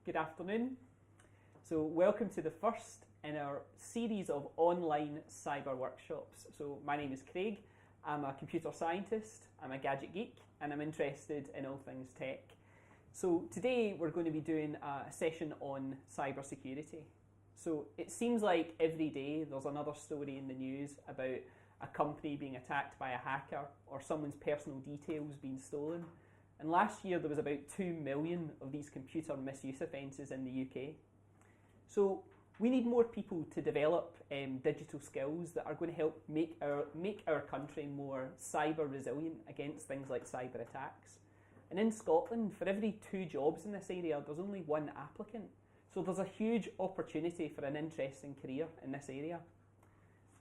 Good afternoon. So welcome to the first in our series of online cyber workshops. So my name is Craig, I'm a computer scientist, I'm a gadget geek, and I'm interested in all things tech. So today we're going to be doing a session on cyber security. So it seems like every day there's another story in the news about a company being attacked by a hacker or someone's personal details being stolen. And last year there was about 2 million of these computer misuse offences in the UK. So we need more people to develop digital skills that are going to help make our country more cyber resilient against things like cyber attacks. And in Scotland, for every 2 jobs in this area, there's only 1 applicant. So there's a huge opportunity for an interesting career in this area.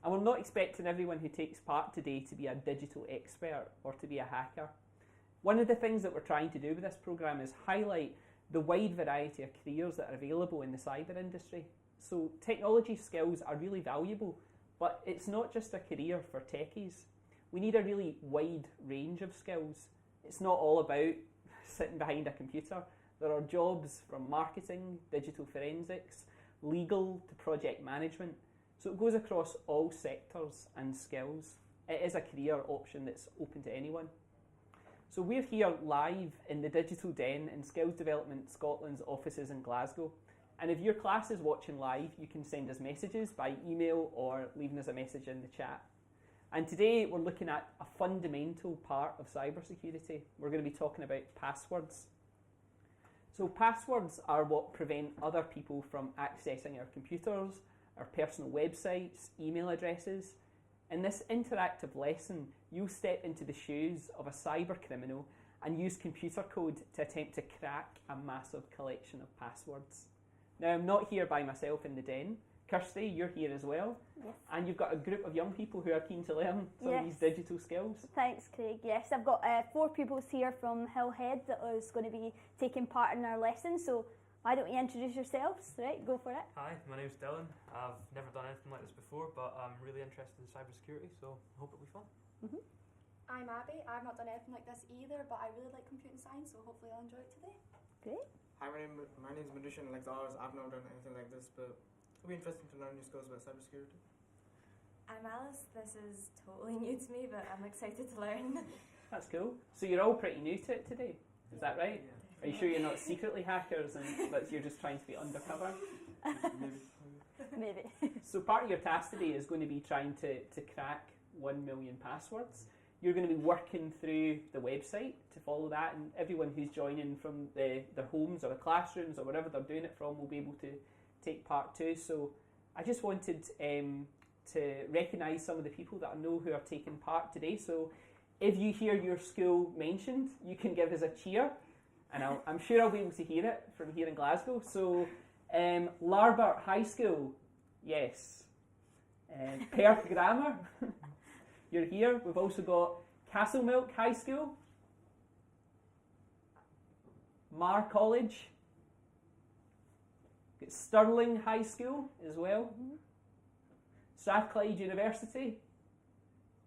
And we're not expecting everyone who takes part today to be a digital expert or to be a hacker. One of the things that we're trying to do with this programme is highlight the wide variety of careers that are available in the cyber industry. So technology skills are really valuable, but it's not just a career for techies. We need a really wide range of skills. It's not all about sitting behind a computer. There are jobs from marketing, digital forensics, legal to project management. So it goes across all sectors and skills. It is a career option that's open to anyone. So we're here live in the Digital Den in Skills Development Scotland's offices in Glasgow. And if your class is watching live, you can send us messages by email or leaving us a message in the chat. And today we're looking at a fundamental part of cybersecurity. We're going to be talking about passwords. So passwords are what prevent other people from accessing our computers, our personal websites, email addresses. In this interactive lesson, you'll step into the shoes of a cyber criminal and use computer code to attempt to crack a massive collection of passwords. Now, I'm not here by myself in the den. Kirstie, you're here as well. Yes. And you've got a group of young people who are keen to learn some of these digital skills. Thanks, Craig. Yes, I've got 4 pupils here from Hillhead that is going to be taking part in our lesson. So why don't you introduce yourselves? Right, go for it. Hi, my name's Dylan. I've never done anything like this before, but I'm really interested in cybersecurity, so I hope it'll be fun. Mm-hmm. I'm Abby. I've not done anything like this either, but I really like computer science, so hopefully I'll enjoy it today. Great. Hi, my name's Madushan, like ours. I've not done anything like this, but it'll be interesting to learn new skills about cybersecurity. I'm Alice. This is totally new to me, but I'm excited to learn. That's cool. So you're all pretty new to it today, is that right? Yeah. Are you sure you're not secretly hackers and but you're just trying to be undercover? Maybe. So part of your task today is going to be trying to crack 1 million passwords. You're going to be working through the website to follow that, and everyone who's joining from their homes or the classrooms or wherever they're doing it from will be able to take part too. So I just wanted to recognise some of the people that I know who are taking part today. So if you hear your school mentioned, you can give us a cheer. And I'm sure I'll be able to hear it from here in Glasgow. So, Larbert High School, yes. Perth Grammar, you're here. We've also got Castlemilk High School, Mar College, got Stirling High School as well, Strathclyde University.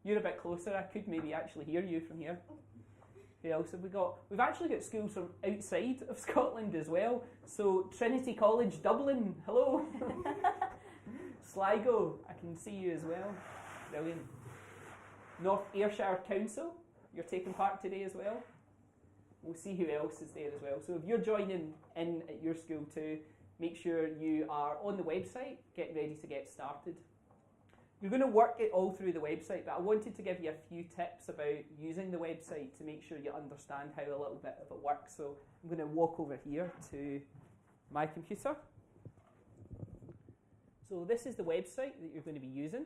You're a bit closer. I could maybe actually hear you from here. Who else have we got? We've actually got schools from outside of Scotland as well. So Trinity College Dublin, hello. Sligo, I can see you as well. Brilliant. North Ayrshire Council, you're taking part today as well. We'll see who else is there as well. So if you're joining in at your school too, make sure you are on the website, getting ready to get started. You're going to work it all through the website, but I wanted to give you a few tips about using the website to make sure you understand how a little bit of it works. So I'm going to walk over here to my computer. So this is the website that you're going to be using,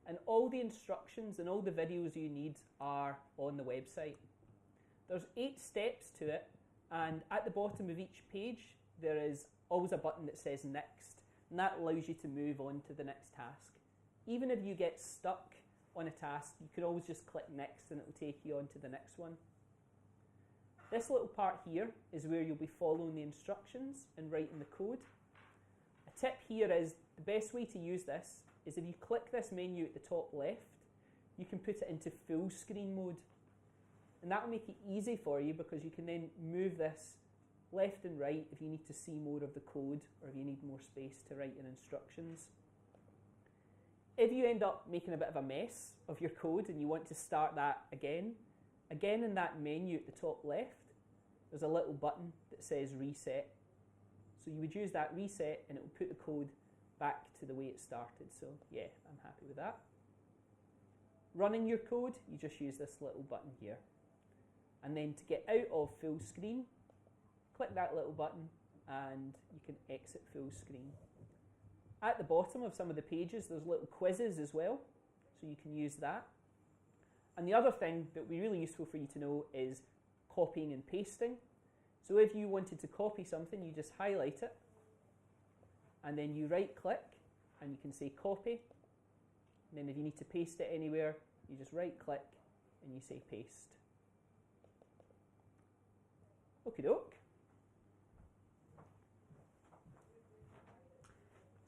and all the instructions and all the videos you need are on the website. There's 8 steps to it, and at the bottom of each page there is always a button that says next, and that allows you to move on to the next task. Even if you get stuck on a task, you can always just click next and it will take you on to the next one. This little part here is where you'll be following the instructions and writing the code. A tip here is the best way to use this is if you click this menu at the top left, you can put it into full screen mode. And that will make it easy for you because you can then move this left and right if you need to see more of the code or if you need more space to write your instructions. If you end up making a bit of a mess of your code and you want to start that again in that menu at the top left, there's a little button that says reset. So you would use that reset and it will put the code back to the way it started. So yeah, I'm happy with that. Running your code, you just use this little button here. And then to get out of full screen, click that little button and you can exit full screen. At the bottom of some of the pages, there's little quizzes as well, so you can use that. And the other thing that would be really useful for you to know is copying and pasting. So if you wanted to copy something, you just highlight it, and then you right click, and you can say copy. And then if you need to paste it anywhere, you just right click, and you say paste. Okie doke.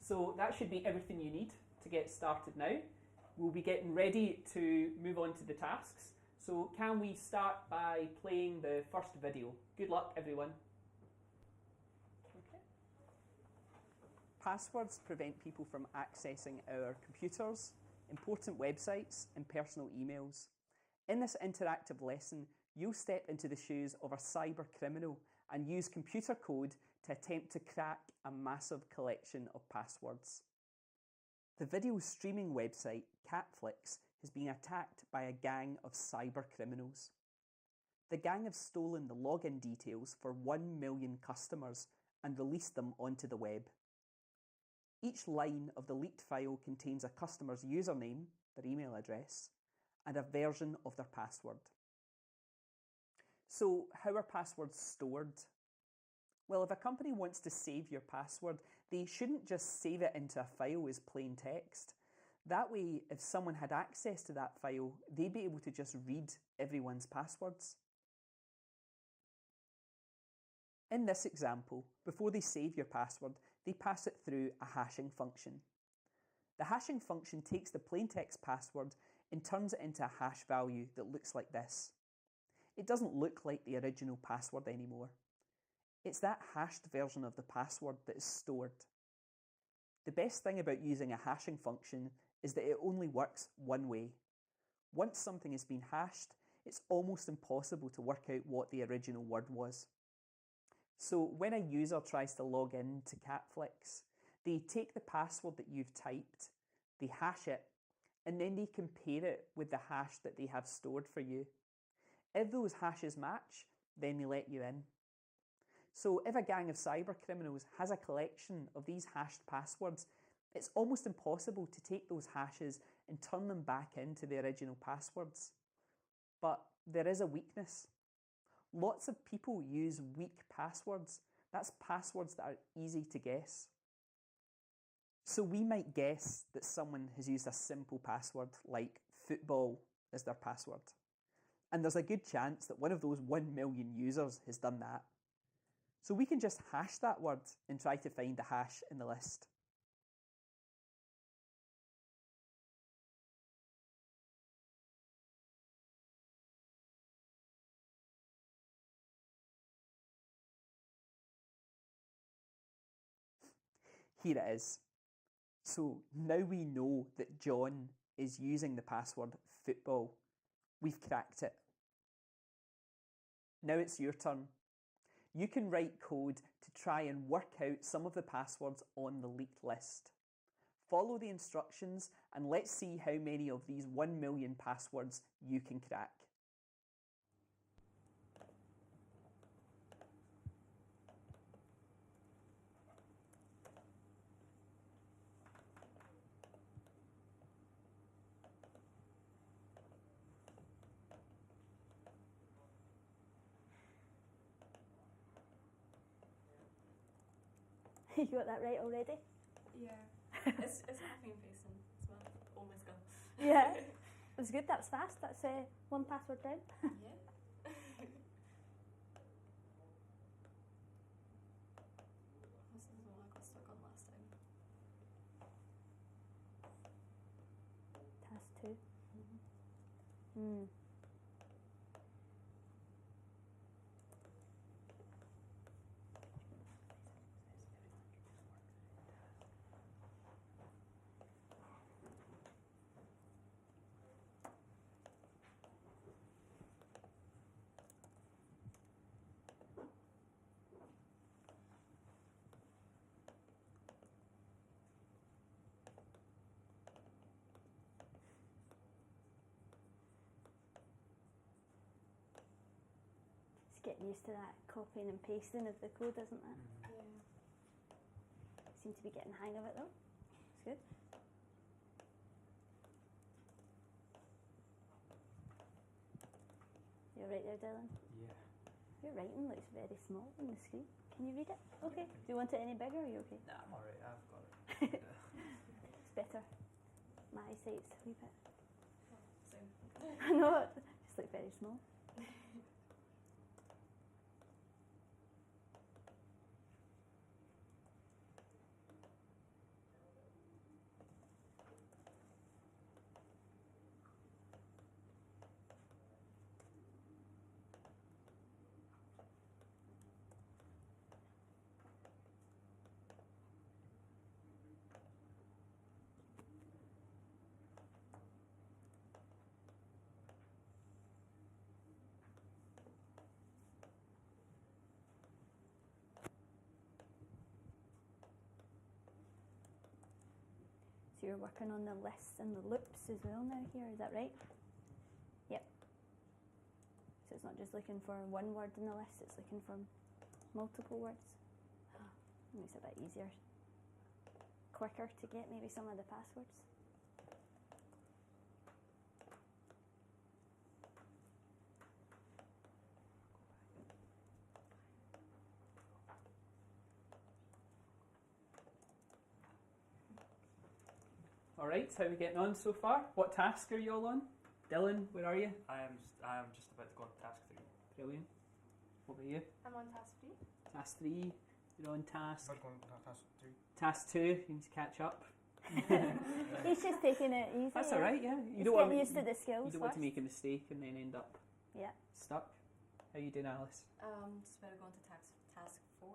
So that should be everything you need to get started now. We'll be getting ready to move on to the tasks. So can we start by playing the first video? Good luck, everyone. Okay. Passwords prevent people from accessing our computers, important websites, and personal emails. In this interactive lesson, you'll step into the shoes of a cyber criminal and use computer code to attempt to crack a massive collection of passwords. The video streaming website Catflix has been attacked by a gang of cyber criminals. The gang have stolen the login details for 1 million customers and released them onto the web. Each line of the leaked file contains a customer's username, their email address, and a version of their password. So, how are passwords stored? Well, if a company wants to save your password, they shouldn't just save it into a file as plain text. That way, if someone had access to that file, they'd be able to just read everyone's passwords. In this example, before they save your password, they pass it through a hashing function. The hashing function takes the plain text password and turns it into a hash value that looks like this. It doesn't look like the original password anymore. It's that hashed version of the password that is stored. The best thing about using a hashing function is that it only works one way. Once something has been hashed, it's almost impossible to work out what the original word was. So when a user tries to log in to Catflix, they take the password that you've typed, they hash it, and then they compare it with the hash that they have stored for you. If those hashes match, then they let you in. So if a gang of cyber criminals has a collection of these hashed passwords, it's almost impossible to take those hashes and turn them back into the original passwords. But there is a weakness. Lots of people use weak passwords. That's passwords that are easy to guess. So we might guess that someone has used a simple password like football as their password. And there's a good chance that one of those 1 million users has done that. So we can just hash that word and try to find the hash in the list. Here it is. So now we know that John is using the password football. We've cracked it. Now it's your turn. You can write code to try and work out some of the passwords on the leaked list. Follow the instructions and let's see how many of these 1 million passwords you can crack. You got that right already? Yeah. It's copy and pasting. It's my only skill. Yeah. It was good, that was fast. That's one password down. Yeah. This is the one I got stuck on last time. Task 2. used to that copying and pasting of the code, isn't it? Yeah. Seem to be getting the hang of it though. It's good. You're right there, Dylan. Yeah. Your writing looks very small on the screen. Can you read it? Okay. Do you want it any bigger? Or are you okay? Nah, I'm alright. I've got it. It's better. My eyesight's a wee bit. Same. I know it just look very small. So you're working on the lists and the loops as well now here, is that right? Yep. So it's not just looking for one word in the list, it's looking for multiple words. Makes it a bit easier, quicker to get maybe some of the passwords. All right, how are we getting on so far? What task are you all on? Dylan, where are you? I am just about to go on to task 3. Brilliant. What about you? I'm on task 3. Task 3. You're on task. But going to task 3. Task 2. You need to catch up. He's just taking it easy. That's all right. Yeah. He's getting used to the skills You don't want to first. make a mistake and then end up Yeah. stuck. How you doing, Alice? Just about to go on to task 4.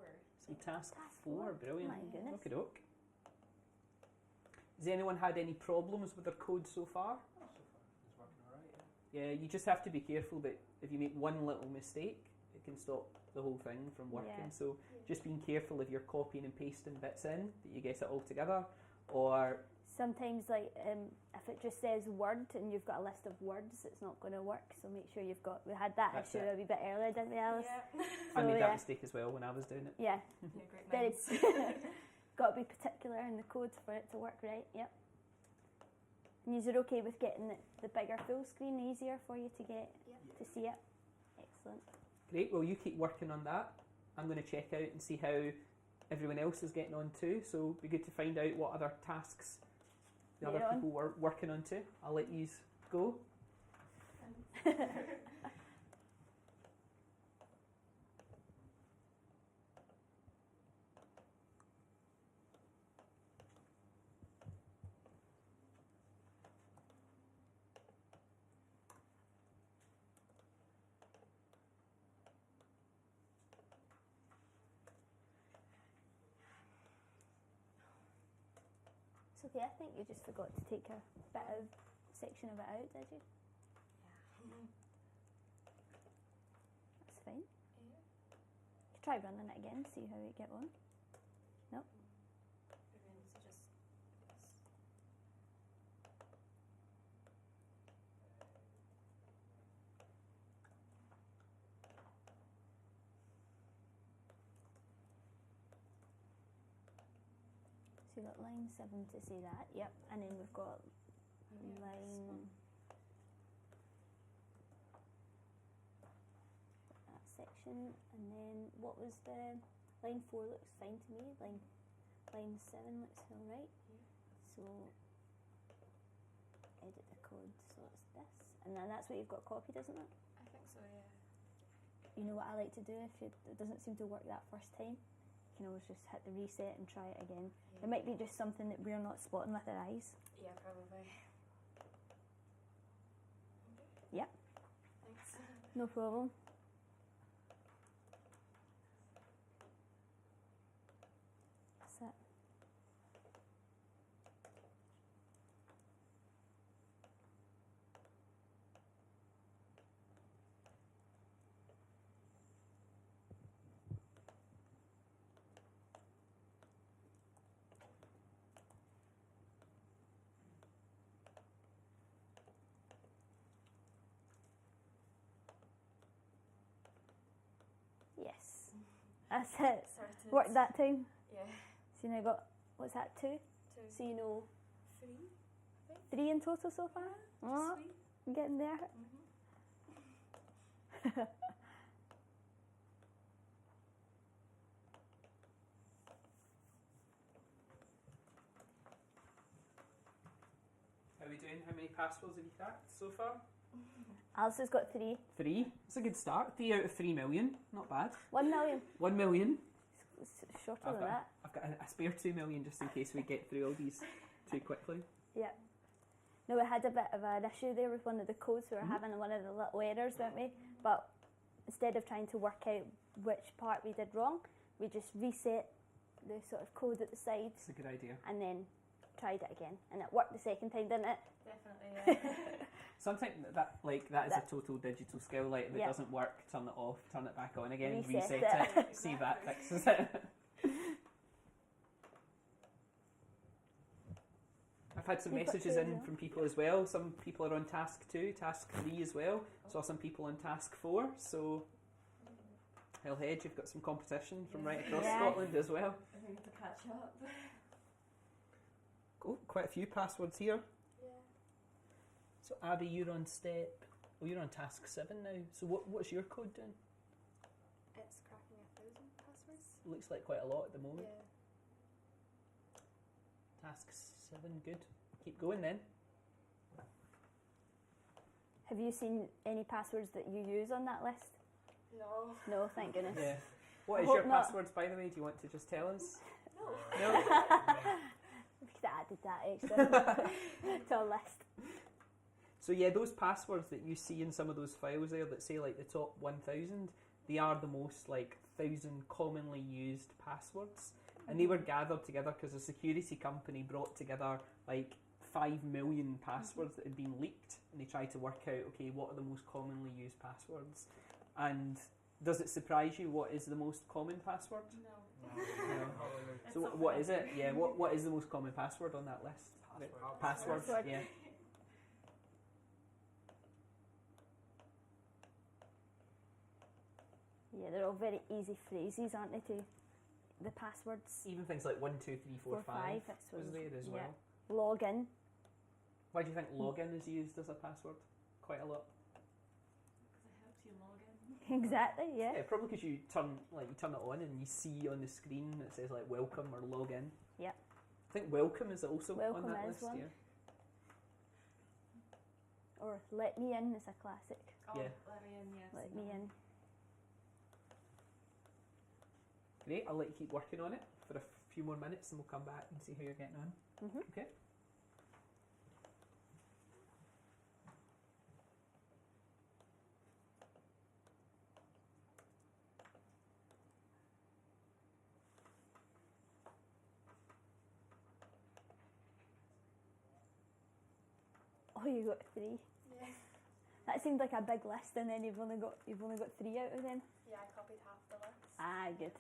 So task Task 4. four. Brilliant. My goodness. Okie doke. Has anyone had any problems with their code so far? So far, it's working alright. Yeah. Yeah, you just have to be careful that if you make one little mistake, it can stop the whole thing from working. Yeah. So just being careful if you're copying and pasting bits in, that you get it all together. Or Sometimes, like, if it just says word and you've got a list of words, it's not going to work. So make sure you've got. We had that That's issue it. a wee bit earlier, didn't we, Alice? Yeah. I So, made yeah. that mistake as well when I was doing it. Yeah. Yeah, great Very. minds. Got to be particular in the code for it to work right. Yep. And you're okay with getting the bigger full screen easier for you to get Yep. to see it. Excellent. Great, well you keep working on that. I'm going to check out and see how everyone else is getting on too. So it'd be good to find out what other tasks the other Later on. people were working on too. I'll let you go. It's okay. I think you just forgot to take a bit of section of it out, did you? Yeah. That's fine. You try running it again, see how you get on. Brilliant. So just So you've got line 7 to see that, yep. And then we've got line that section, and then what was the line 4 looks fine to me. Line 7 looks alright. So edit the code so it's this, and then that's what you've got copied, isn't it? I think so. Yeah. You know what I like to do if it doesn't seem to work that first time? You can always just hit the reset and try it again. It might be just something that we're not spotting with our eyes. Yeah, probably. Yep. Thanks. No problem. That's it. That's it. Sorted. Worked that time. Yeah. So you now got, what's that, 2? 2. So you know 3. I think. 3 in total so far? Oh, Sweet. getting there. How are we doing? How many passwords have you cracked so far? Alice has got 3. 3. It's a good start. 3 out of 3 million. Not bad. 1 million. 1 million. It's shorter I've than got, that. I've got a spare 2 million just in case we get through all these too quickly. Yeah. No, we had a bit of an issue there with one of the codes. We were having one of the little errors, weren't we? But instead of trying to work out which part we did wrong, we just reset the sort of code at the sides It's a good idea. and then tried it again. And it worked the second time, didn't it? Definitely, yeah. Sometimes that is a total digital skill. Like if it Yeah. doesn't work, turn it off, turn it back on again, Reset reset it. it, see if that fixes it. I've had some You've got messages 2 in now. from people as well. Some people are on task 2, task 3 as well. Saw some people on task 4. So, Hillhead, you've got some competition from right across Yeah. Scotland as well. I think to catch up. Oh, quite a few passwords here. Yeah. So, Abby, you're on you're on task 7 now. So, what's your code doing? It's cracking 1,000 passwords. Looks like quite a lot at the moment. Yeah. Task 7, good. Keep going then. Have you seen any passwords that you use on that list? No. No, thank goodness. Yeah. What I is hope your not. passwords, by the way? Do you want to just tell us? No. No? We could have added that extra to our list. So yeah, those passwords that you see in some of those files there that say like the top 1,000, they are the most like 1,000 commonly used passwords. And they were gathered together because a security company brought together like 5 million passwords that had been leaked, and they tried to work out, okay, what are the most commonly used passwords? And does it surprise you what is the most common password? No. No. It's So not what funny. is it? Yeah, what is the most common password on that list? Password. Password. Yeah. Yeah, they're all very easy phrases, aren't they, to the passwords? Even things like 1, 2, 3, 4, 5 that's was what- there as yeah. well. Log in. Why do you think login is used as a password quite a lot? Because it helps you log in. Exactly, yeah. Yeah, probably because you turn it on and you see on the screen that says like welcome or log in. Yeah. I think welcome is also Welcome on that is list. one. Yeah. Or let me in is a classic. Oh, Yeah. let me in, yeah. I've Let seen me that in. one. Great. I'll let you keep working on it for a few more minutes, and we'll come back and see how you're getting on. Mm-hmm. Okay. Oh, you got 3. Yeah. That seemed like a big list, and then you've only got 3 out of them. Yeah, I copied half the list. Ah, good.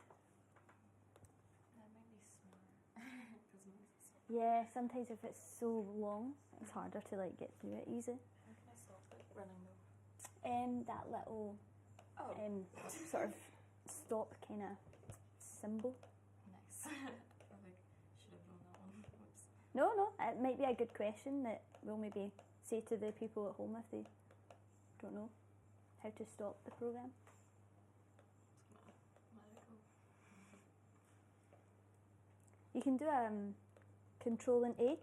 That might be smart. Because mine's so. Yeah, sometimes if it's so long, it's harder to like get through it easy. How can I stop it running though? That little Oh, sort of stop kind of symbol. nice. I think should have known that one. Whoops. No, it might be a good question that we'll maybe say to the people at home if they don't know how to stop the program. Let it go. You can do Control and A,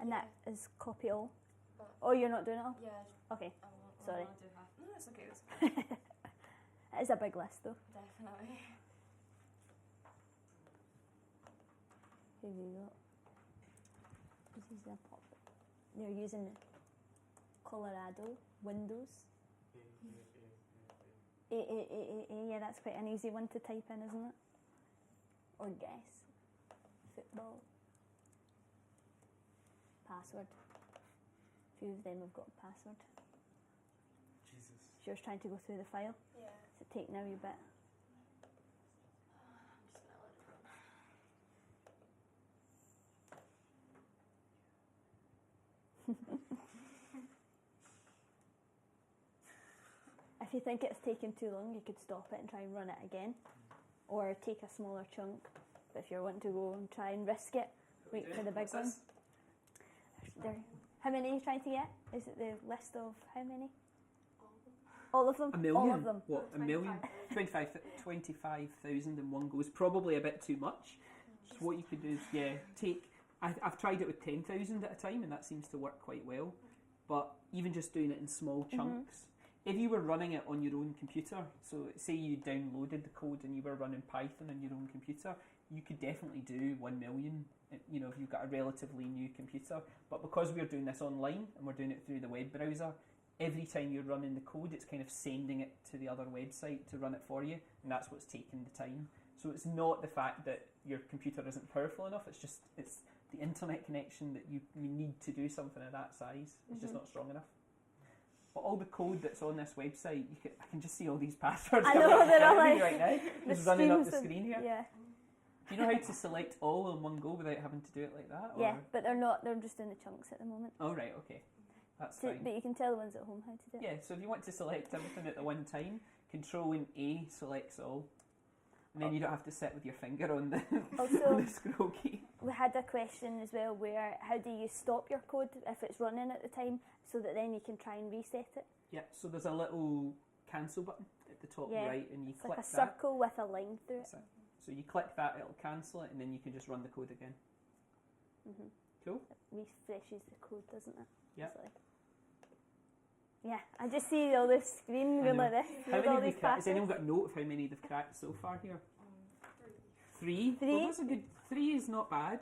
and that is copy all. But Oh, you're not doing it all? yeah, Okay, I won't. Sorry. I want to do half. No, it's okay. It's okay. it is a big list though. Definitely. Here we go. This is the pop. They're using Colorado Windows. A, yeah, that's quite an easy one to type in, isn't it? Or guess. Football. Password. A few of them have got a password. Jesus. Is yours trying to go through the file? Yeah. Does it take now a bit? I'm just gonna let it run. If you think it's taking too long, you could stop it and try and run it again. or take a smaller chunk. But if you're wanting to go and try and risk it, wait for the big one. There. How many are you trying to get? Is it the list of how many? All of them? A million? All of them. What, a million? 25,000 in one go is probably a bit too much. So what you could do is, take... I've tried it with 10,000 at a time, and that seems to work quite well. But even just doing it in small chunks, if you were running it on your own computer, so say you downloaded the code and you were running Python on your own computer, you could definitely do 1 million, you know, if you've got a relatively new computer. But because we're doing this online and we're doing it through the web browser, every time you're running the code, it's kind of sending it to the other website to run it for you, and that's what's taking the time. So it's not the fact that your computer isn't powerful enough, it's the internet connection that you need to do something of that size. It's just not strong enough. But all the code that's on this website, I can just see all these passwords I know, they're all like right now. the Just running up the streams screen here. Yeah. Do you know how to select all in one go without having to do it like that? Yeah, or? but they're not. They're just in the chunks at the moment. Oh, right, okay. That's So, fine. but you can tell the ones at home how to do it. Yeah, so if you want to select everything at the one time, Control and A selects all. And then you don't have to sit with your finger on the, Also, on the scroll key. we had a question as well where how do you stop your code if it's running at the time so that then you can try and reset it? Yeah, so there's a little cancel button at the top Yeah, right, and you It's click like a that. circle with a line through it. That's it. So you click that, it'll cancel it, and then you can just run the code again. hmm Cool. It refreshes the code, doesn't it? Yeah. It's like- yeah, I just see all this screen I going know. like this. How with many all have you these cracked? Has anyone passwords. got a note of how many they've cracked so far here? 3. 3? Well, that's a good... 3 is not bad.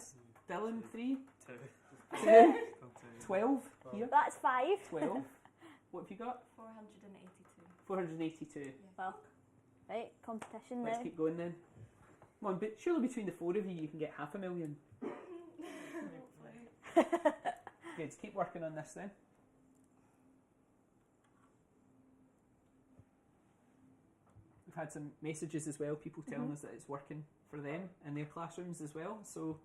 Dylan, 3? 2. 2? Still 2. 12 here? That's 5. 12. What have you got? 482. 482. Well, right, competition Let's now. keep going then. Come on, but surely between the 4 of you can get 500,000. Good, keep working on this then. We've had some messages as well, people telling us that it's working for them in their classrooms as well. So,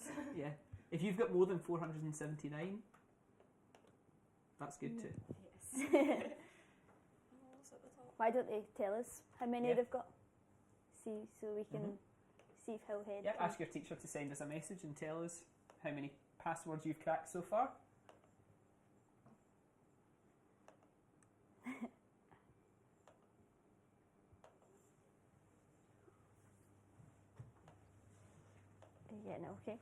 Definitely good. yeah. If you've got more than 479, that's good too. Yes. What's at the top? Why don't they tell us how many Yeah. they've got? See, so we can see if Hillhead Yeah, can- ask your teacher to send us a message and tell us how many passwords you've cracked so far. Are you getting it okay?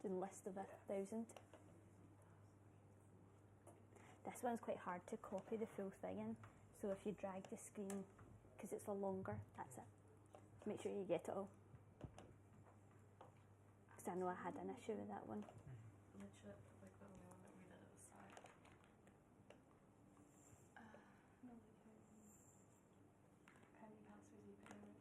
Doing list of 1,000. This one's quite hard to copy the full thing in, so if you drag the screen, because it's a longer, that's it. Make sure you get it all. Because I know I had an issue with that one. Literally, like the only one that we did at the start. How many passwords you put in?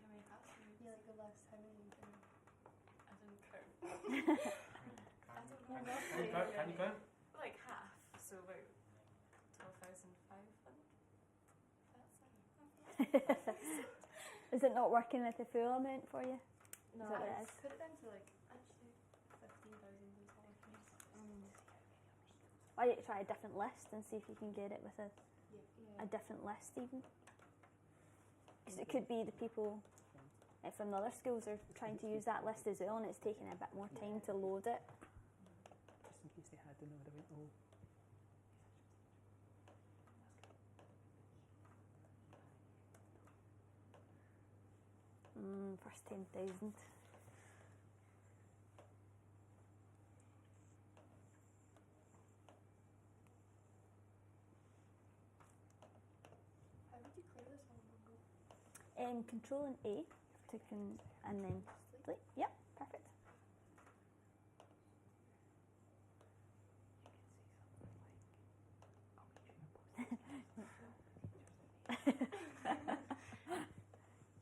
How many passwords? Yeah, like the list. How many you put in? I didn't count. I don't know. Can you count? Can you count? Like half, so about 12,500. Is it not working at the full amount for you? No, Is that what it I is? Put it down to like actually 15,000 is all I can. Why don't you try a different list and see if you can get it with a Yeah. different list even? Because it could be the people from other schools are trying to use that list as well, and it's taking a bit more time to load it. Just in case they had to know what I went, oh. First 10,000. How would you clear this one? Control and A to and then sleep. Yep, perfect.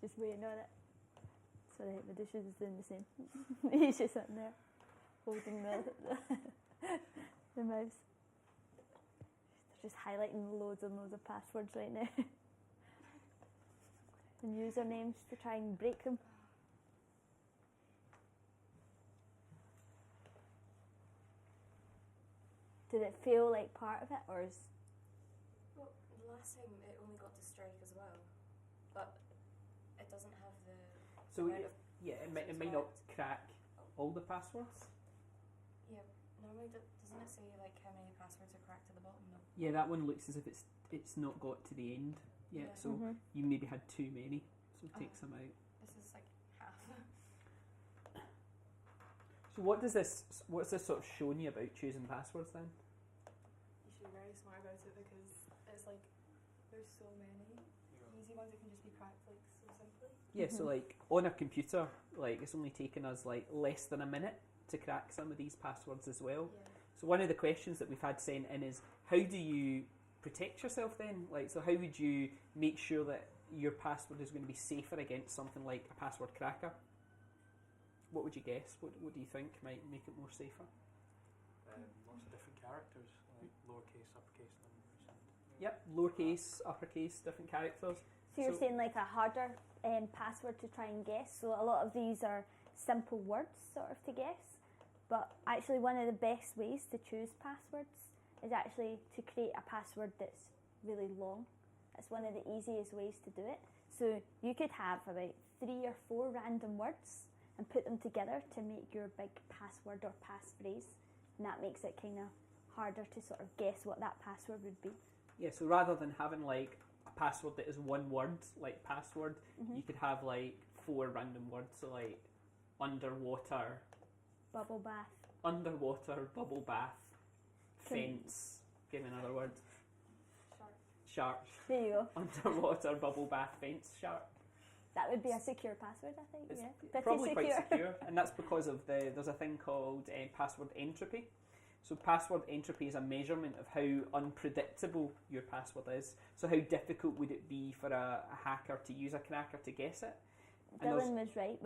Just waiting on it. Sorry, the dish is doing the same. He's just sitting there holding the mouse. They're just highlighting loads and loads of passwords right now. And usernames to try and break them. Did it feel like part of it, or is Well, the last time it only got to strike as well. So amount of yeah, it might it's not marked. crack all the passwords. Yeah, normally doesn't it say like how many passwords are cracked at the bottom? No. Yeah, that one looks as if it's not got to the end yet. Yeah. So Mhm. you maybe had too many. So take Oh. some out. This is like half. So what's this sort of showing you about choosing passwords then? You should be very smart about it because it's like there's so many easy ones that can just be cracked like so simply. Yeah, so like on a computer, like it's only taken us like less than a minute to crack some of these passwords as well. Yeah. So one of the questions that we've had sent in is how do you protect yourself then? Like, so how would you make sure that your password is going to be safer against something like a password cracker? What would you guess? What do you think might make it more safer? Lots of different characters, like lowercase, uppercase numbers. And Yep, lowercase, uppercase, different characters. So you're So- saying like a harder password to try and guess. So a lot of these are simple words sort of to guess. But actually one of the best ways to choose passwords is actually to create a password that's really long. That's one of the easiest ways to do it. So you could have about 3 or 4 random words and put them together to make your big password or passphrase. And that makes it kind of harder to sort of guess what that password would be. Yeah, so rather than having like a password that is one word, like password, Mhm. you could have like 4 random words. So like underwater, Bubble bath. bubble bath, fence. Give me another word. Shark. There you go. Underwater bubble bath fence shark. That would be a secure password, I think. It's Yeah, pretty probably secure. quite secure, and that's because of there's a thing called password entropy. So password entropy is a measurement of how unpredictable your password is. So how difficult would it be for a hacker to use a cracker to guess it? And there's- Dylan was right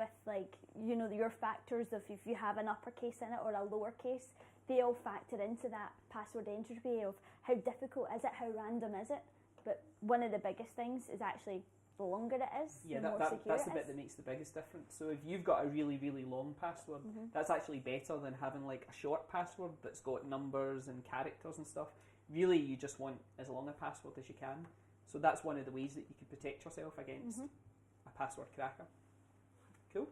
with your factors of if you have an uppercase in it or a lowercase, they all factor into that password entropy of how difficult is it, how random is it. But one of the biggest things is actually the longer it is, Yeah, the more secure that's the it bit is. that makes the biggest difference. So if you've got a really, really long password, that's actually better than having like a short password that's got numbers and characters and stuff. Really, you just want as long a password as you can. So that's one of the ways that you can protect yourself against a password cracker. Cool.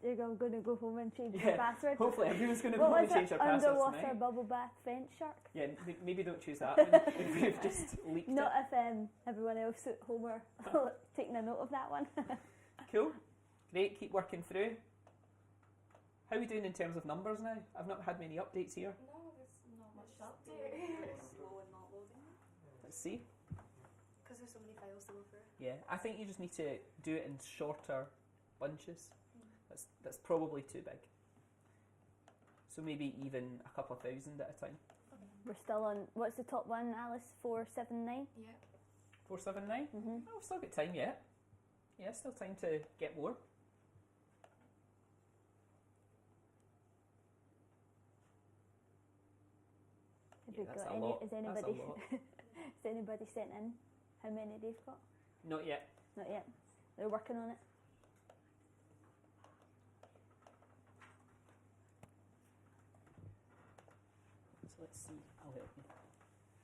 You're going to go home and change Yeah, your password. Hopefully everyone's going to go What home and was change it? their passwords Underwater tonight. bubble bath fence shark? Yeah, maybe don't choose that one if we've just leaked Not it. if everyone else at home are taking a note of that one. Cool. Great, keep working through. How are we doing in terms of numbers now? I've not had many updates here. No, there's not much update. It's slow and not loading Let's see. because there's so many files to go through. Yeah, I think you just need to do it in shorter bunches. That's probably too big. So maybe even a couple of thousand at a time. We're still on, what's the top one, Alice? 479? Yeah. 479? Mm-hmm. Oh, we've still got time yet. Yeah, still time to get more. Have Yeah, you that's got a any? lot. Is That's a anybody lot. has anybody sent in how many they've got? Not yet. Not yet. They're working on it. So let's see. I'll help you.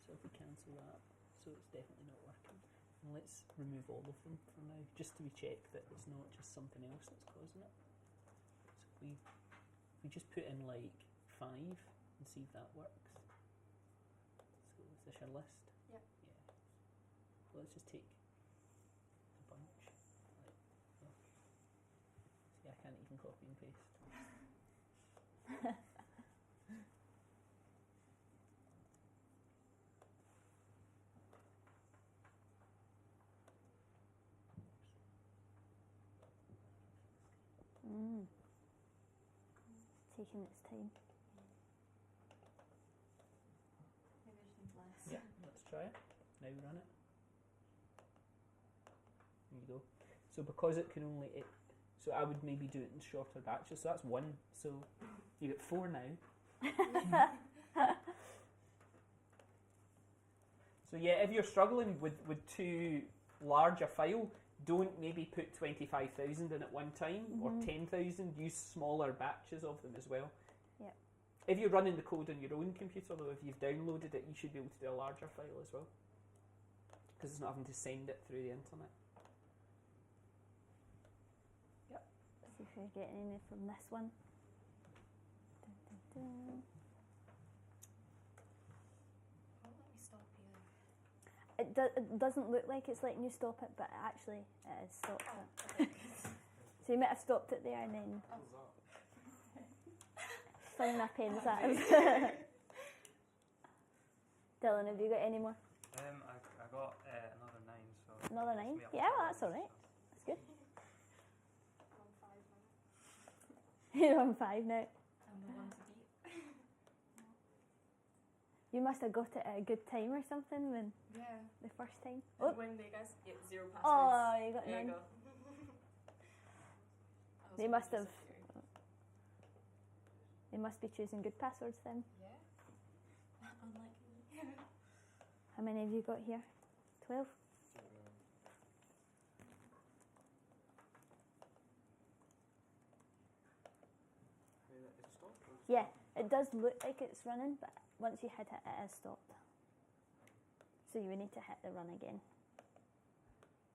So if we cancel that, so it's definitely not working. And let's remove all of them for now, just to be checked that it's not just something else that's causing it. So if we just put in like 5 and see if that works. So is this your list? Yep. Yeah. So let's just take a bunch. Like, oh. See, I can't even copy and paste. Taking its time. Maybe I just need less. Yeah, let's try it. Now run it. There you go. So because it can only, so I would maybe do it in shorter batches. So that's 1. So you get 4 now. So yeah, if you're struggling with too large a file, don't maybe put 25,000 in at one time or 10,000. Use smaller batches of them as well. Yep. If you're running the code on your own computer, though, if you've downloaded it, you should be able to do a larger file as well, because it's not having to send it through the internet. Yep. See if we're getting any from this one. Dun, dun, dun. Won't let me stop either. It doesn't look like it's letting you stop it, but actually it has stopped Oh, it. okay. So you might have stopped it there and then fling my pens at us. Dylan, have you got any more? I got another 9, so. Another that's 9? me up Yeah, to that's 11, alright. so. That's good. On 5 minutes. You're on 5 now. I'm the one to beat. You must have got it at a good time or something when Yeah. the first time. Oh. Oh, When they guys get 0 passwords. oh you got there you 9. go. They must have. They must be choosing good passwords then. Yeah. Unlikely. How many have you got here? 12? Is it stopped? Or is it Yeah, it does look like it's running, but once you hit it, it is stopped. So you would need to hit the run again.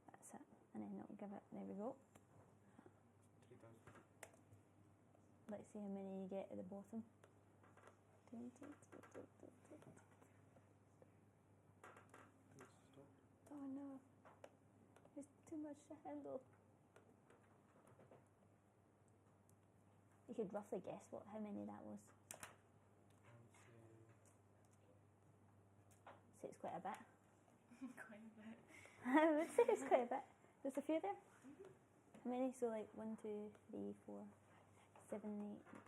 That's it. And then it'll give it, there we go. 3,000. Let's see how many you get at the bottom. Oh no, it's too much to handle. You could roughly guess how many that was. Say it's quite a bit. Quite a bit. I would say it's quite a bit. There's a few there. How many? So like 1, 2, 3, 4, 7, 8,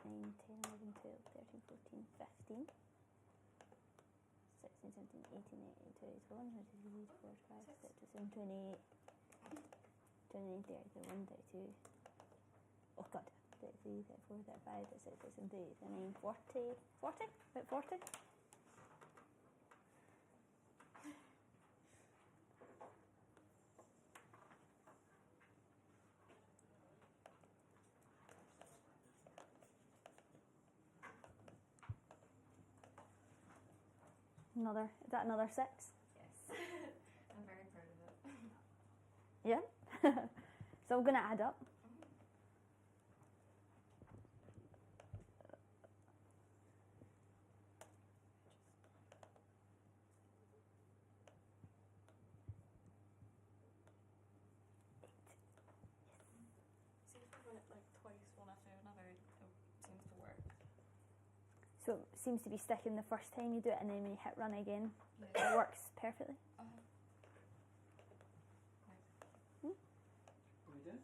9, 10, 11, 12, 13, 14, 15, 16, 17, 18, 19, 20, 21, 22, 24, 25, 26, 27, 28, 29, 30, 31, 32. Oh god. 33, 34, 35, 36, 37, 38, 39, 40. 40? About 40? Is that another 6? Yes. I'm very proud of it. Yeah. So I'm going to add up. See if we run it like twice, one after another, it seems to work. So it seems to be sticking the first time you do it, and then when you hit run again, Yeah. it works perfectly. What are we doing?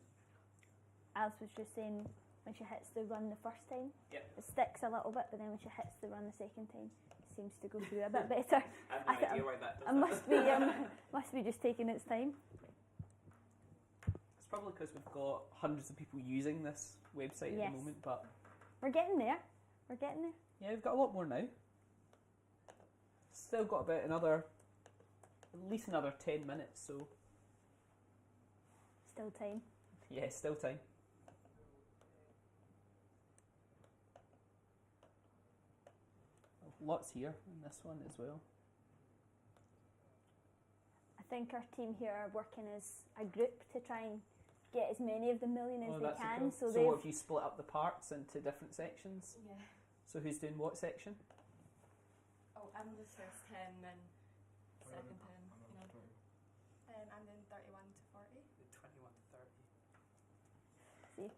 Alice was just saying when she hits the run the first time, Yep. it sticks a little bit, but then when she hits the run the second time, it seems to go through a bit better. I have I no th- idea why that does It must be just taking its time. It's probably because we've got hundreds of people using this website at Yes. the moment, but We're getting there. We're getting there. yeah, we've got a lot more now. Still got about at least another 10 minutes, so Still time. yeah, still time. Lots here in this one as well. I think our team here are working as a group to try and get as many of the million as they that's can. cool. So So they've what if you split up the parts into different sections? Yeah. So who's doing what section? Oh, I'm the first 10, then second 10, you know. I'm doing 31 to 40. 21 to 30.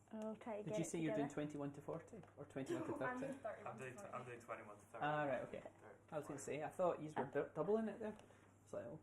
I'll try to Did get you it say you're doing together. 21 to 40 or 21 to 30? I'm doing 31 I'm to doing 40. I'm doing 21 to 30. Ah, right, okay. I was going to say, I thought you were doubling it there. It's like, oh.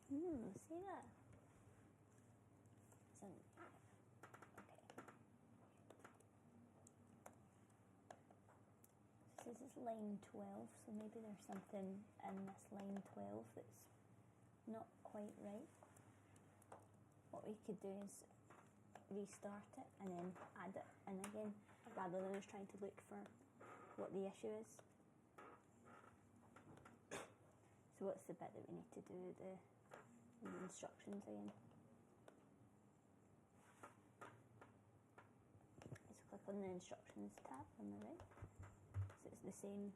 See that? line 12, so maybe there's something in this line 12 that's not quite right. What we could do is restart it and then add it in again, rather than just trying to look for what the issue is. So what's the bit that we need to do, the instructions again? Let's click on the instructions tab on the right. So it's the same,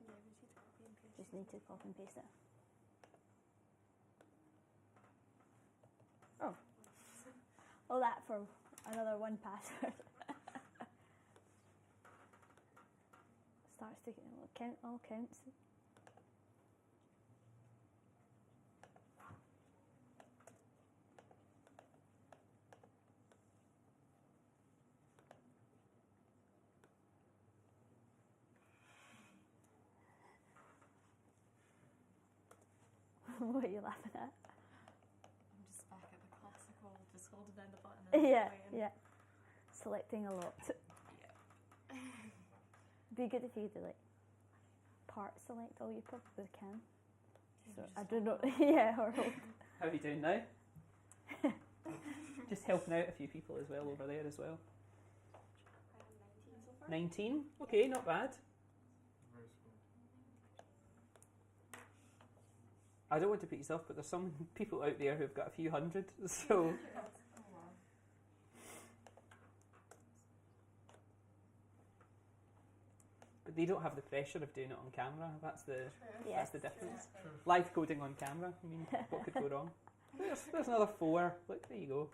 Yeah, we just need to copy and paste. just need to copy and paste it. Oh. All that for another one password. Starts to count all counts. What are you laughing at? I'm just back at the classical, just holding down the button and Yeah, waiting. yeah. Selecting a lot. Be good if you could like part select all. You probably can. So I don't know. Yeah, or hold. How are you doing now? Just helping out a few people as well over there as well. I have 19 so far. 19? Okay, not bad. Very small. I don't want to put yourself, but there's some people out there who've got a few hundred, so Oh wow. but they don't have the pressure of doing it on camera. That's the Yeah. that's the difference. Live coding on camera. I mean, what could go wrong? There's another 4. Look, there you go.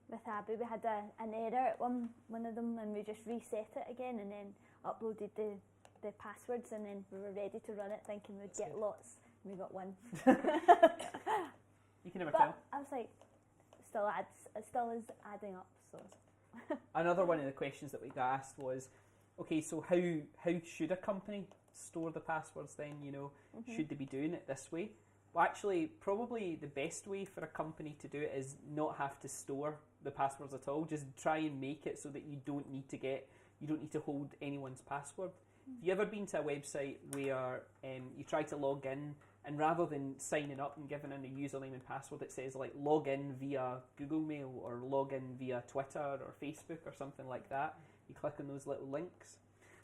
With Abby, we had an error at one of them, and we just reset it again, and then uploaded the passwords, and then we were ready to run it, thinking we'd get good. lots. And we got one. You can never But tell. I was like, it still is adding up. So Another one of the questions that we got asked was, okay, so how should a company store the passwords then? You know, should they be doing it this way? Well, actually, probably the best way for a company to do it is not have to store the passwords at all. Just try and make it so that you don't need to hold anyone's password. Have you ever been to a website where you try to log in, and rather than signing up and giving in a username and password, it says like log in via Google Mail or log in via Twitter or Facebook or something like that? You click on those little links.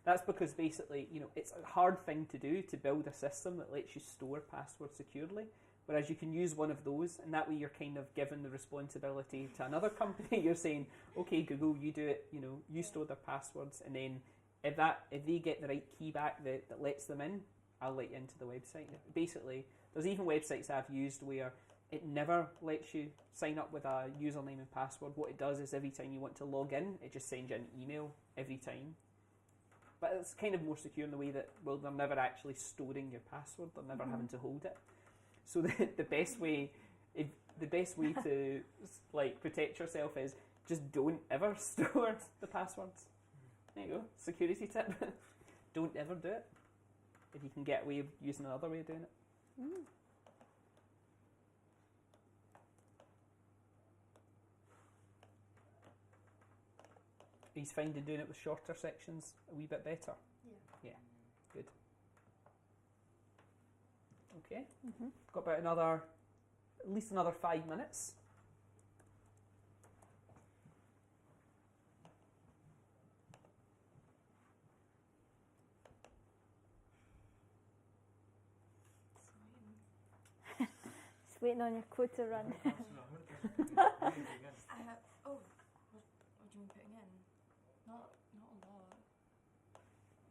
That's because basically, you know, it's a hard thing to do to build a system that lets you store passwords securely. Whereas you can use one of those, and that way you're kind of giving the responsibility to another company. You're saying, okay, Google, you do it. You know, you store their passwords, and then if they get the right key back that lets them in, I'll let you into the website. Basically, there's even websites I've used where it never lets you sign up with a username and password. What it does is every time you want to log in, it just sends you an email every time. But it's kind of more secure in the way that, well, they're never actually storing your password. They're never having to hold it. So the best way to like protect yourself is just don't ever store the passwords. There you go, security tip. Don't ever do it if you can get away with using another way of doing it. He's finding doing it with shorter sections a wee bit better. Yeah. Good. Okay. Mhm. Got about at least another 5 minutes. Just waiting on your code to run. I have. Oh, what do you mean putting in? Not a lot.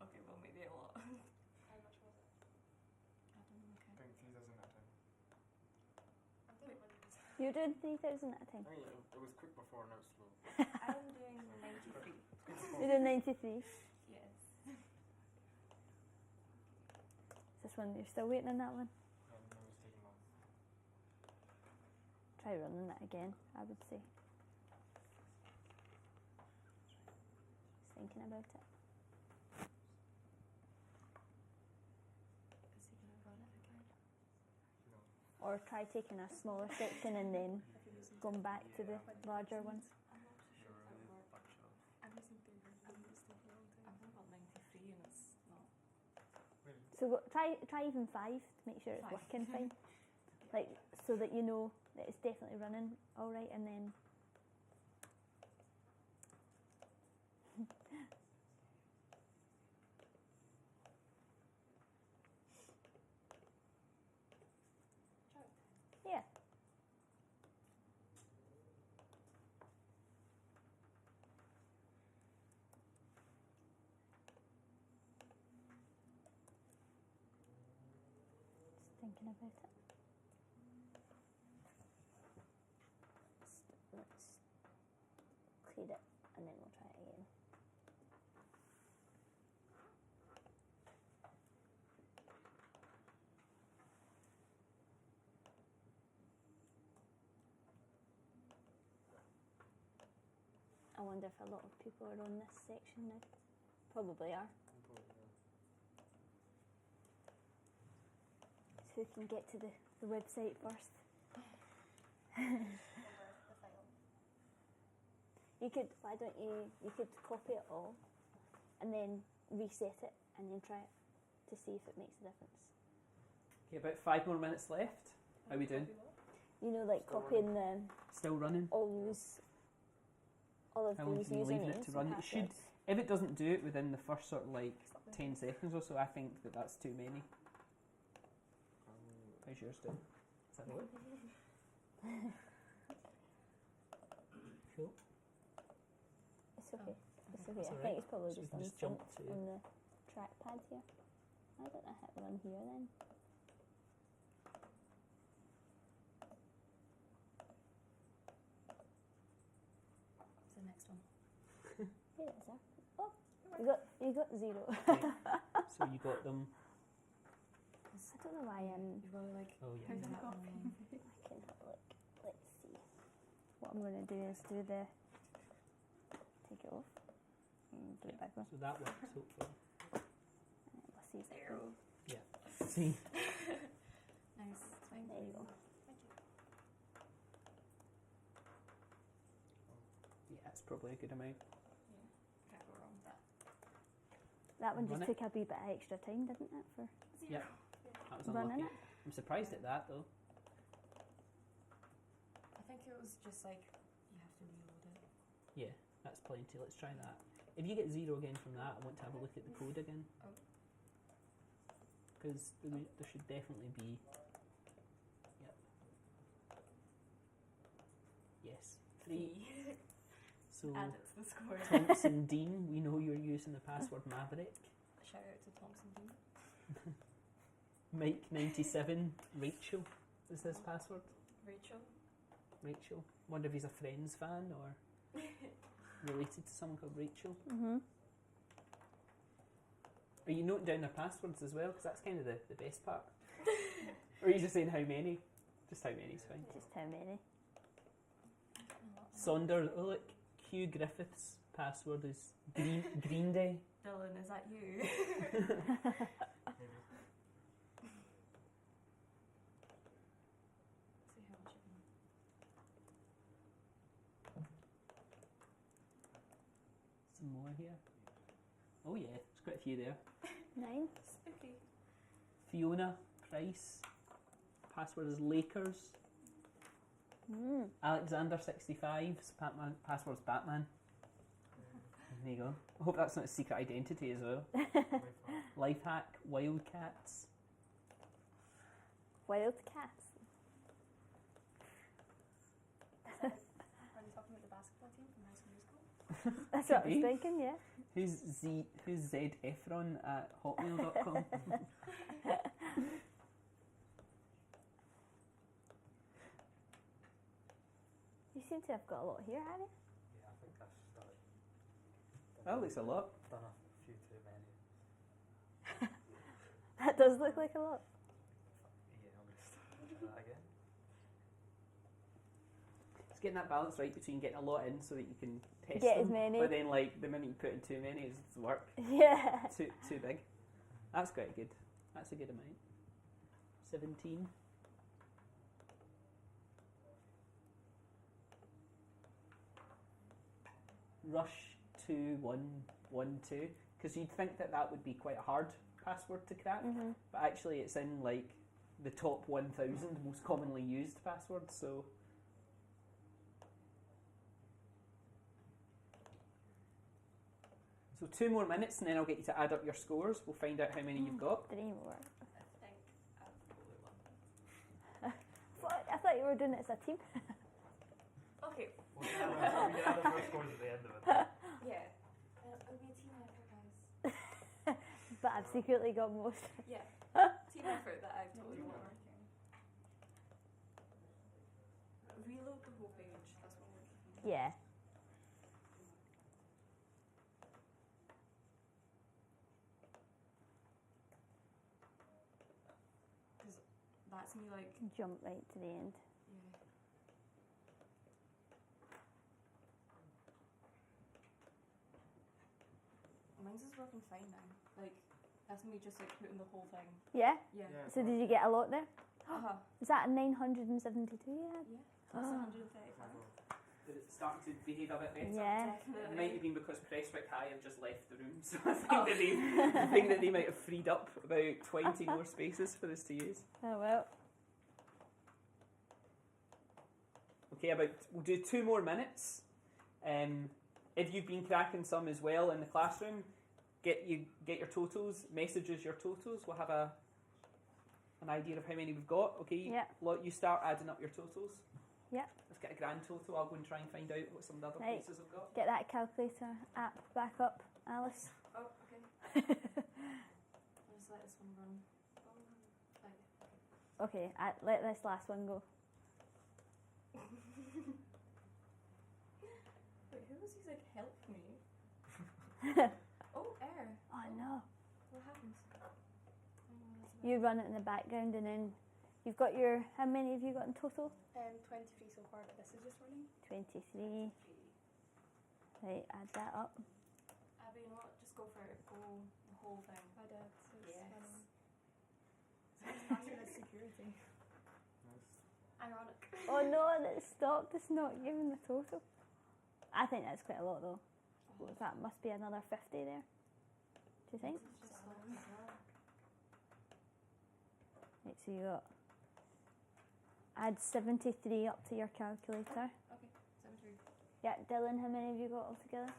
Okay, well maybe a lot. How much was it? I don't know. I Okay. think 3,000 at a time. I'm doing 100%. You're doing 3,000 at a time. I mean, it was quick before, now it's slow. I'm doing 93. You're doing 93. Yes. Is this one, you're still waiting on that one? Yeah, no, it's taking long. Try running it again, I would say. Just thinking about it. Is he gonna run it again? No. Or try taking a smaller section and then going back to the larger ones. I'm not so sure if that works. Bunch of I was So try even 5 to make sure it's 5. working fine. Like, so that you know that it's definitely running all right, and then Try it. yeah. Just thinking about it. Let's clear it, and then we'll try it again. I wonder if a lot of people are on this section now. Probably are. So who can get to the website first? The file. You could, why don't you could copy it all and then reset it and then try it to see if it makes a difference. Okay, about 5 more minutes left. How are we doing? You know, like Still copying Still running? all of How long these can you leave it usernames to and run? It should, passwords. if it doesn't do it within the first sort of like 10 seconds or so, I think that that's too many. How's yours doing? Is that right? Cool. It's okay. It's okay. That's I all think right. it's probably So we just can just jump unsynced to- on the trackpad here. Why don't I hit run here then? What's the next one? Here it is. Oh, you got 0. Okay. So you got them. I don't know why You've got to like Oh yeah. put that one. I can have a look. Let's see. What I'm going to do is do the take it off and do it back on. So that works hopefully. Let's see if it can. See. Nice. Thank There you go. Thank you. Yeah, that's probably a good amount. Can't go wrong with that. That one Run just it. took a wee bit of extra time, didn't it, for Yeah. That was running unlucky. it? I'm surprised at that though. I think it was just like you have to reload it. Yeah, that's plenty. Let's try that. If you get 0 again from that, I want to have a look at the code again. Oh. Because there should definitely be. Yep. Yes. 3. So Add it to the score. Thompson Dean, we know you're using the password Maverick. Shout out to Thompson Dean. Mike97, Rachel is his password. Rachel. Rachel. Wonder if he's a Friends fan or related to someone called Rachel. Mm-hmm. Are you noting down their passwords as well? Because that's kind of the best part. Or are you just saying how many? Just how many's fine. Just how many? Sonder, oh look, Hugh Griffith's password is Green Day. Dylan, is that you? See how much it can. Some more here. Oh yeah, there's quite a few there. 9. Spooky. Fiona Price. Password is Lakers. Alexander65's password's Batman. There you go. I hope that's not a secret identity as well. Lifehack, Wildcats. Wildcats. Are you talking about the basketball team from High School Musical? That's what I Could was be. thinking, yeah. Who's Zed Efron at hotmail.com? You seem to have got a lot here, have you? Yeah, I think I've started. That looks a lot. Done a few too many. That does look like a lot. Yeah, I'm going to try that again. It's getting that balance right between getting a lot in so that you can test Get them, as many. but then like the minute you put in too many, it's work. Yeah. Too big. That's quite good. That's a good amount. 17. Rush 2112, because you'd think that would be quite a hard password to crack, Mhm. but actually it's in like the top 1,000 most commonly used passwords. So so 2 more minutes and then I'll get you to add up your scores. We'll find out how many you've got. 3 more. I think I've probably won. I thought you were doing it as a team. Okay. We can add the first scores at the end of it. Yeah. It'll be a team effort, guys. But I've secretly got most. Yeah. Team effort that I've totally won. Reload the whole page. That's what we're doing. Yeah. Because that's me like. Jump right to the end. Yeah. Mine's is working fine now. Like, that's me just like putting the whole thing. Yeah? Yeah. Yeah. So did you get a lot there? Uh-huh. Is that a 972 you had? Yeah. That's Ah. 135. Did it start to behave a bit better? Yeah. It might have been because Prestwick High have just left the room, so I think that they might have freed up about 20 more spaces for us to use. Oh well. Okay, we'll do 2 more minutes. If you've been cracking some as well in the classroom, get your totals, message us your totals. We'll have an idea of how many we've got. Okay, Yeah. Lot, you start adding up your totals. Yeah. Let's get a grand total. I'll go and try and find out what some of the other Right. places have got. Get that calculator app back up, Alice. Oh, okay. I'll just let this one run. Okay, let this last one go. Wait, who was he like, help me? Oh, error. Oh no. What happens? You run it in the background and then you've got your, how many have you got in total? 23 so far, but this is just running. 23. Right, add that up. Abby, you know what? Just go for it. Go the whole thing. I did. So it's Yes. running. Someone's passing as security. Ironic. Oh no, and it stopped. It's not giving the total. I think that's quite a lot though. Well, that must be another 50 there. Do you think? It's just long as well. Right, so you got, add 73 up to your calculator. Okay, 73. Yeah, Dylan, how many have you got altogether?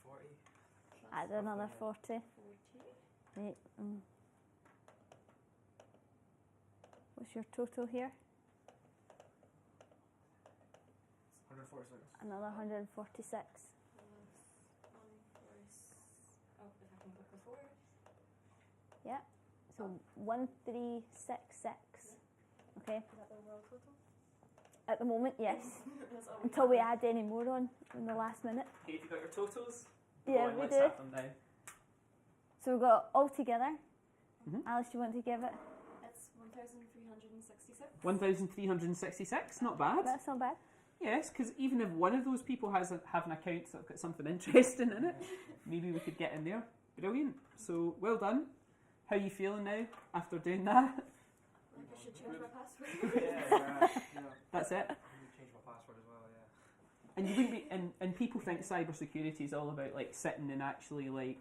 40. Add another 40. 40. Right. What's your total here? 146. Another 146. Oh, if I can click the 4. Yeah. So 1366. Okay. Is that the world total? At the moment, yes. That's all Until we add any more on in the last minute. Okay, have you got your totals? Go Yeah, on, we let's do. have them down. So we've got all together. Mhm. Alice, do you want to give it? It's 1,366. 1,366, not bad. That's not bad. Yes, because even if one of those people have an account that's got something interesting in it, maybe we could get in there. Brilliant. So well done. How are you feeling now after doing that? Like I should change my password. Yeah. That's it. I need to change my password as well, yeah. And you wouldn't be, and people think cybersecurity is all about like sitting and actually like,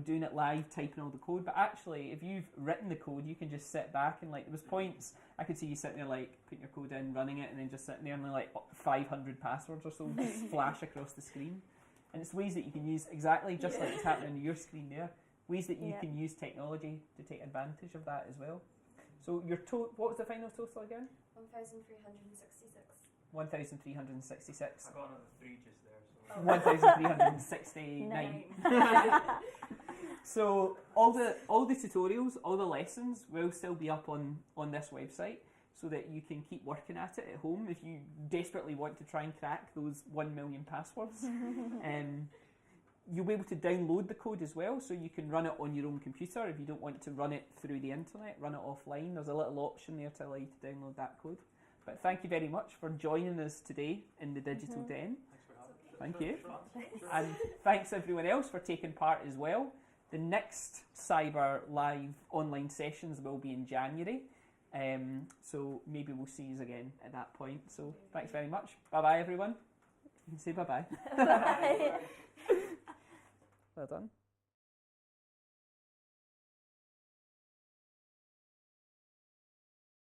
doing it live, typing all the code. But actually, if you've written the code, you can just sit back and like there was points I could see you sitting there like putting your code in, running it, and then just sitting there and like 500 passwords or so just flash across the screen. And it's ways that you can use exactly just like it's happening on your screen there. Ways that you Yeah. can use technology to take advantage of that as well. So your what was the final total again? 1,366. 1,366. I got another 3 just there, so. Oh. 1,369. So all the tutorials, all the lessons will still be up on this website so that you can keep working at it at home if you desperately want to try and crack those 1 million passwords. You'll be able to download the code as well, so you can run it on your own computer if you don't want to run it through the internet, run it offline. There's a little option there to allow you to download that code. But thank you very much for joining us today in the Digital Den. Thanks for having me. Thank you. And thanks everyone else for taking part as well. The next Cyber Live online sessions will be in January. So maybe we'll see you again at that point. So thanks very much. Bye bye everyone. You can say bye bye. Bye. Well done.